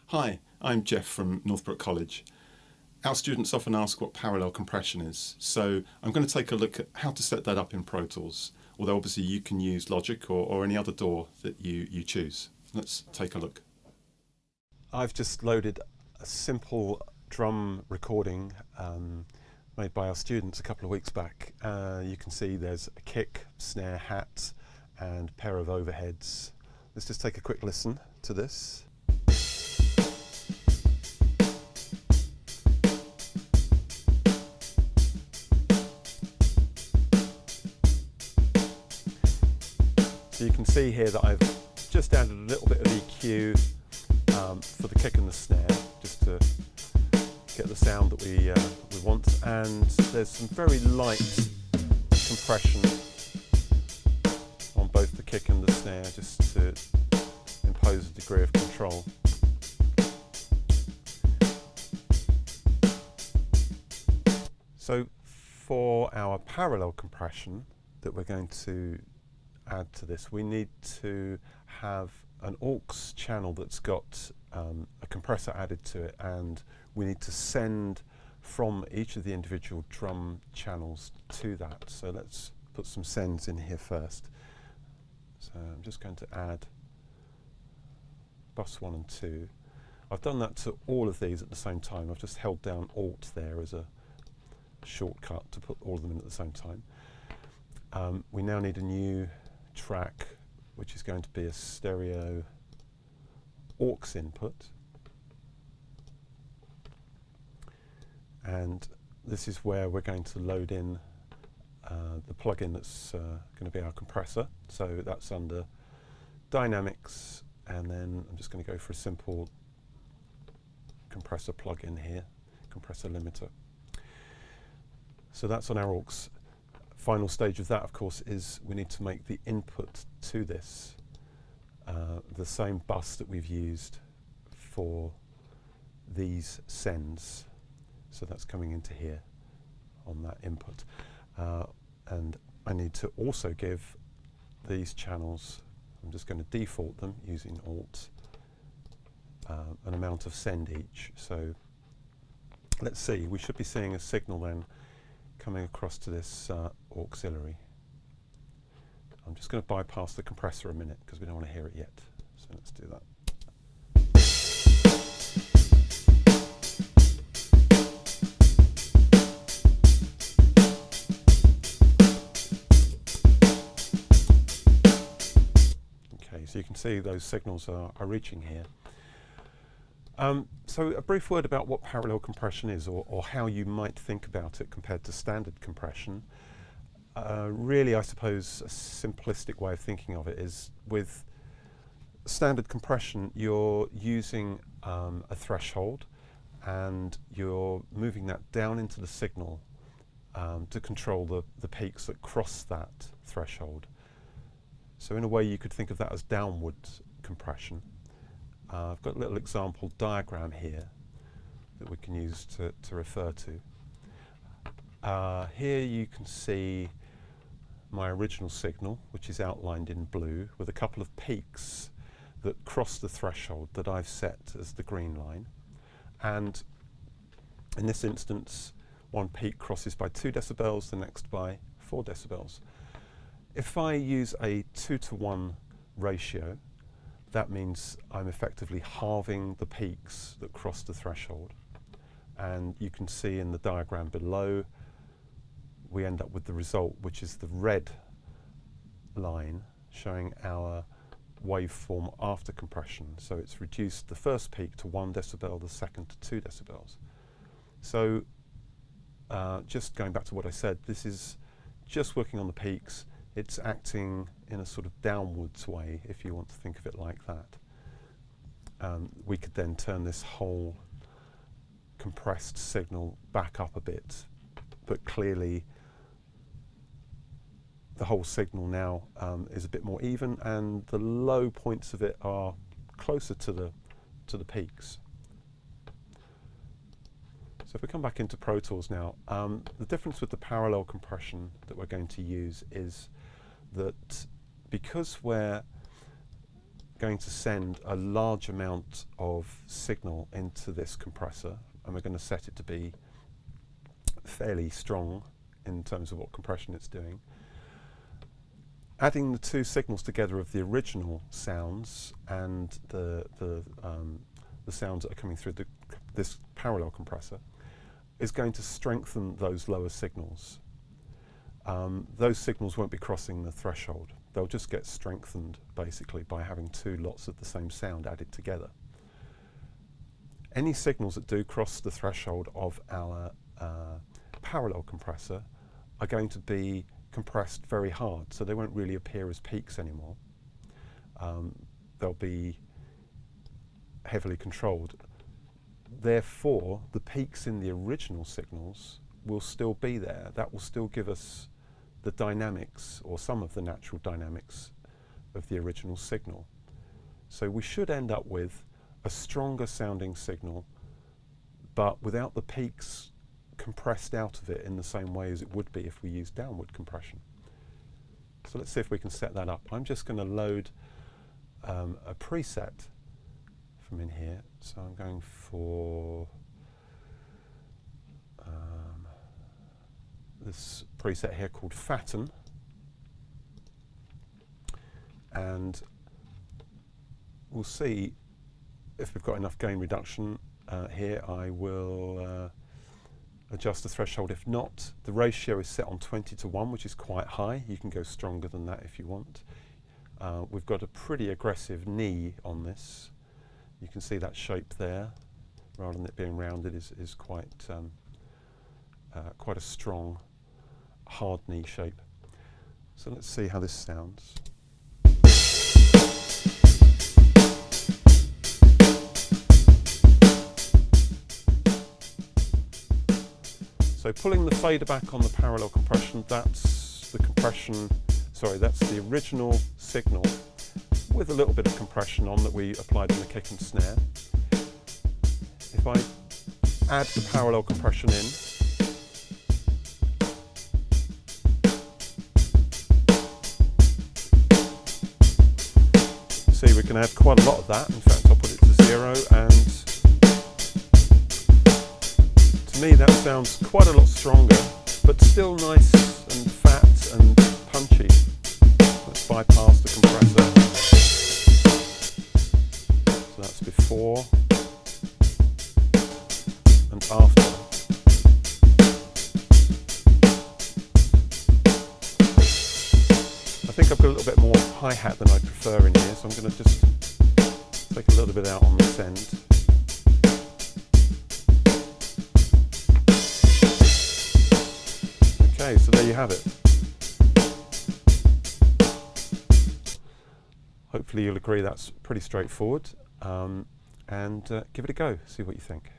Hi, I'm Geoff from Northbrook College. Our students often ask what parallel compression is, so I'm going to take a look at how to set that up in Pro Tools, although obviously you can use Logic or any other DAW that you choose. Let's take a look. I've just loaded a simple drum recording made by our students a couple of weeks back. You can see there's a kick, snare, hat and a pair of overheads. Let's just take a quick listen to this. So you can see here that I've just added a little bit of EQ for the kick and the snare, just to get the sound that we want, and there's some very light compression on both the kick and the snare, just to impose a degree of control. So for our parallel compression that we're going to add to this, we need to have an aux channel that's got a compressor added to it, and we need to send from each of the individual drum channels to that. So let's put some sends in here first. So I'm just going to add bus 1 and 2. I've done that to all of these at the same time. I've just held down Alt there as a shortcut to put all of them in at the same time. We now need a new track, which is going to be a stereo aux input, and this is where we're going to load in the plugin that's going to be our compressor. So that's under Dynamics, and then I'm just going to go for a simple compressor plugin here, compressor limiter. So that's on our aux. Final stage of that, of course, is we need to make the input to this the same bus that we've used for these sends. So that's coming into here on that input. And I need to also give these channels, I'm just going to default them using Alt, an amount of send each. So let's see, we should be seeing a signal then coming across to this auxiliary. I'm just going to bypass the compressor a minute because we don't want to hear it yet. So let's do that. Okay, so you can see those signals are reaching here. So a brief word about what parallel compression is, or how you might think about it compared to standard compression. Really, I suppose a simplistic way of thinking of it is, with standard compression you're using a threshold and you're moving that down into the signal to control the peaks that cross that threshold. So in a way you could think of that as downward compression. I've got a little example diagram here that we can use to refer to. Here you can see my original signal, which is outlined in blue, with a couple of peaks that cross the threshold that I've set as the green line. And in this instance, one peak crosses by 2 decibels, the next by 4 decibels. If I use a 2-to-1 ratio, that means I'm effectively halving the peaks that cross the threshold. And you can see in the diagram below, we end up with the result, which is the red line showing our waveform after compression. So it's reduced the first peak to 1 decibel, the second to 2 decibels. So just going back to what I said, this is just working on the peaks. It's acting in a sort of downwards way, if you want to think of it like that. We could then turn this whole compressed signal back up a bit, but clearly the whole signal now is a bit more even, and the low points of it are closer to the peaks. So if we come back into Pro Tools now, the difference with the parallel compression that we're going to use is that because we're going to send a large amount of signal into this compressor, and we're going to set it to be fairly strong in terms of what compression it's doing, adding the two signals together of the original sounds and the sounds that are coming through this parallel compressor is going to strengthen those lower signals. Those signals won't be crossing the threshold. They'll just get strengthened basically by having two lots of the same sound added together. Any signals that do cross the threshold of our parallel compressor are going to be compressed very hard, so they won't really appear as peaks anymore. They'll be heavily controlled. Therefore, the peaks in the original signals will still be there. That will still give us the dynamics, or some of the natural dynamics, of the original signal. So we should end up with a stronger sounding signal, but without the peaks compressed out of it in the same way as it would be if we used downward compression. So let's see if we can set that up. I'm just going to load a preset from in here. So I'm going for this preset here called fatten, and we'll see if we've got enough gain reduction here. I will adjust the threshold. If not, the ratio is set on 20:1, which is quite high. You can go stronger than that if you want. We've got a pretty aggressive knee on this. You can see that shape there, rather than it being rounded, is quite quite a strong, hard knee shape. So let's see how this sounds. So pulling the fader back on the parallel compression, that's the compression, sorry, that's the original signal with a little bit of compression on that we applied in the kick and snare. If I add the parallel compression in, see we can add quite a lot of that. In fact, I'll put it to 0, and to me that sounds quite a lot stronger, but still nice and fat and punchy. Let's bypass the compressor. So that's before and after. I think I've got a little bit more hi-hat than I prefer in here, so I'm going to just take a little bit out on this end. Okay, so there you have it. Hopefully you'll agree that's pretty straightforward, and give it a go, see what you think.